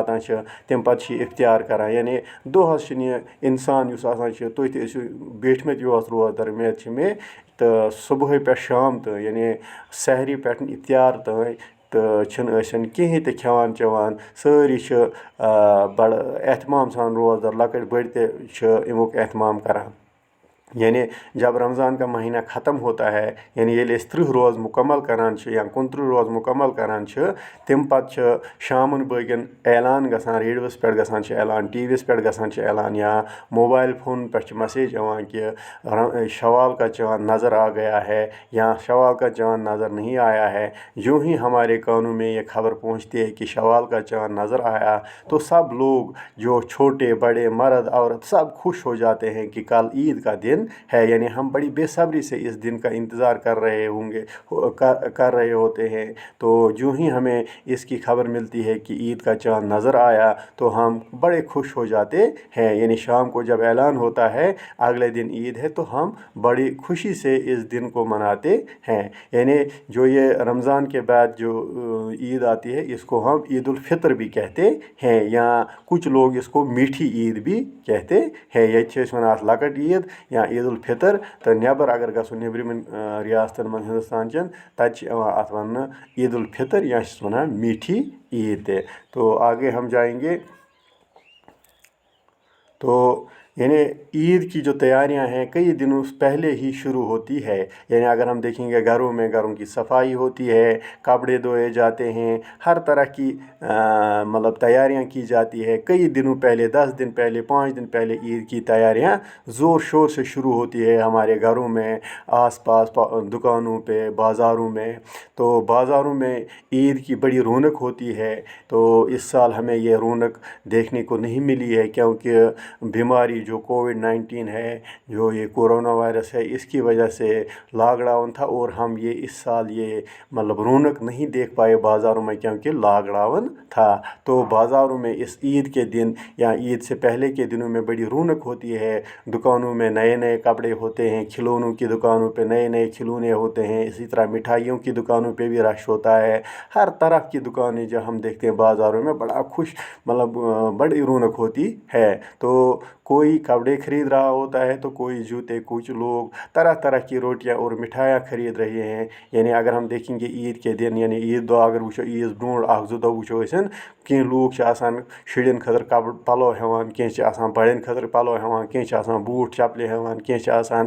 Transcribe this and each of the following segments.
واتان تم پتہ افطار کران یعنی دۄہس چھُنہٕ یہِ اِنسان یُس آسان چھُ تُہۍ تہِ ٲسِو بیٖٹھمٕتۍ یوت روزدر اُمید چھِ مےٚ تہٕ صُبحٲے پٮ۪ٹھ شام تام یعنی سحری پٮ۪ٹھ افطار تام تہٕ چھِنہٕ ٲسِن کِہیٖنۍ تہِ کھٮ۪وان چٮ۪وان سٲری چھِ بڑٕ احتمام سان روزدر لۄکٕٹۍ بٔڑۍ تہِ چھِ امیُک احتمام کران یعنی جب رمضان کا مہینہ ختم ہوتا ہے یعنی ییٚلہِ أسۍ 30 روز مکمل کران چھِ یا 29 روز مکمل کران چھِ تمہِ پتہٕ چھِ شامن بٲگٮ۪ن اعلان گژھان ریڈیوَس پٮ۪ٹھ گژھان چھِ اعلان ٹی وی یَس پٮ۪ٹھ گژھان چھِ اعلان یا موبائل فون پٮ۪ٹھ چھِ میسیج یِوان کہ شوال کا چاند نظر آ گیا ہے یا شوال کا چاند نظر نہیں آیا ہے یوں ہی ہمارے کانوں میں یہ خبر پہنچتی ہے کہ شوال کا چاند نظر آیا تو سب لوگ جو چھوٹے بڑے مرد عورت سب خوش ہو جاتے ہیں کہ کل عید کا دن ہے یعنی ہم بڑی بے صبری سے اس دن کا انتظار کر رہے ہوتے ہیں تو جو ہی ہمیں اس کی خبر ملتی ہے کہ عید کا چاند نظر آیا تو ہم بڑے خوش ہو جاتے ہیں یعنی شام کو جب اعلان ہوتا ہے اگلے دن عید ہے تو ہم بڑی خوشی سے اس دن کو مناتے ہیں یعنی جو یہ رمضان کے بعد جو عید آتی ہے اس کو ہم عید الفطر بھی کہتے ہیں یا کچھ لوگ اس کو میٹھی عید بھی کہتے ہیں یہ لکٹ عید یا عید الفطر تو نیبر اگر گھو نیبرمن ریاستن من ہندوستان چن تت ات ون عید الفطر یا ونان میٹھی عید تو آگے ہم جائیں گے تو یعنی عید کی جو تیاریاں ہیں کئی دنوں پہلے ہی شروع ہوتی ہے یعنی اگر ہم دیکھیں گے گھروں کی صفائی ہوتی ہے کپڑے دھوئے جاتے ہیں ہر طرح کی مطلب تیاریاں کی جاتی ہے کئی دنوں پہلے 10 دن پہلے 5 دن پہلے عید کی تیاریاں زور شور سے شروع ہوتی ہے ہمارے گھروں میں آس پاس دکانوں پہ بازاروں میں تو بازاروں میں عید کی بڑی رونق ہوتی ہے تو اس سال ہمیں یہ رونق دیکھنے کو نہیں ملی ہے کیونکہ بیماری جو کووڈ-19 ہے جو یہ کورونا وائرس ہے اس کی وجہ سے لاک ڈاؤن تھا اور ہم یہ اس سال یہ مطلب رونق نہیں دیکھ پائے بازاروں میں کیونکہ لاک ڈاؤن تھا تو بازاروں میں اس عید کے دن یا عید سے پہلے کے دنوں میں بڑی رونق ہوتی ہے دکانوں میں نئے نئے کپڑے ہوتے ہیں کھلونوں کی دکانوں پہ نئے نئے کھلونے ہوتے ہیں اسی طرح مٹھائیوں کی دکانوں پہ بھی رش ہوتا ہے ہر طرح کی دکانیں جو ہم دیکھتے ہیں بازاروں میں بڑا خوش مطلب بڑی رونق ہوتی ہے تو کوئی کپڑے خرید رہا ہوتا ہے تو کوئی جوتے کچھ لوگ طرح طرح کی روٹیاں اور مٹھائیاں خرید رہے ہیں یعنی اگر ہم دیکھیں گے عید کے دن یعنی عید دۄہ اگر وچھو عیز برونٛٹھ 1-2 دۄہ وچھو أسۍ کینٛہہ لوٗکھ چھِ آسان شُرٮ۪ن خٲطرٕ پَلو ہٮ۪وان کینٛہہ چھِ آسان بَڑٮ۪ن خٲطرٕ پَلو ہٮ۪وان کینٛہہ چھِ آسان بوٗٹھ چَپلہِ ہٮ۪وان کینٛہہ چھِ آسان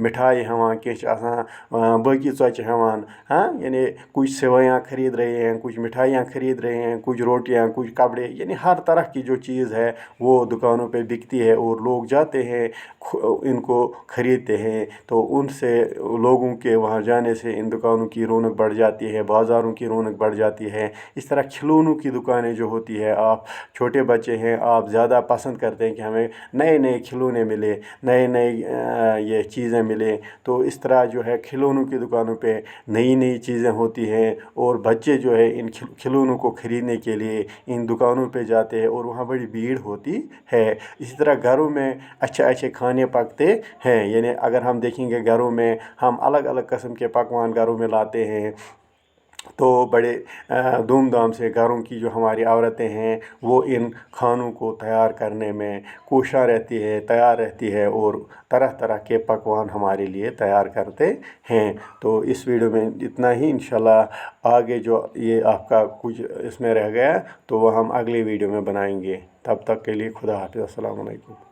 مٹھایہِ ہٮ۪وان کینٛہہ چھِ آسان باقی ژۄچہِ ہٮ۪وان یعنی کچھ سویاں خرید رہے ہیں کچھ مٹھائیاں خرید رہے ہیں کچھ روٹیاں کچھ کپڑے یعنی ہر طرح کی جو چیز ہے وہ دکانوں پہ بکتی ہے اور لوگ جاتے ہیں ان کو خریدتے ہیں تو ان سے لوگوں کے وہاں جانے سے ان دکانوں کی رونق بڑھ جاتی ہے بازاروں کی رونق بڑھ جاتی ہے اس طرح کھلونوں کی دکانیں جو ہوتی ہے آپ چھوٹے بچے ہیں آپ زیادہ پسند کرتے ہیں کہ ہمیں نئے نئے کھلونے ملے نئے نئے یہ چیزیں ملیں تو اس طرح جو ہے کھلونوں کی دکانوں پہ نئی نئی چیزیں ہوتی ہیں اور بچے جو ہے ان کھلونوں کو خریدنے کے لیے ان دکانوں پہ جاتے ہیں اور وہاں بڑی بھیڑ ہوتی ہے اسی طرح گھروں میں اچھے اچھے کھانے پکتے ہیں یعنی اگر ہم دیکھیں گے گھروں میں ہم الگ الگ قسم کے پکوان گھروں میں لاتے ہیں تو بڑے دھوم دھام سے گھروں کی جو ہماری عورتیں ہیں وہ ان کھانوں کو تیار کرنے میں کوشاں رہتی ہے تیار رہتی ہے اور طرح طرح کے پکوان ہمارے لیے تیار کرتے ہیں تو اس ویڈیو میں اتنا ہی انشاءاللہ آگے جو یہ آپ کا کچھ اس میں رہ گیا تو وہ ہم اگلی ویڈیو میں بنائیں گے تب تک کے لیے خدا حافظ السلام علیکم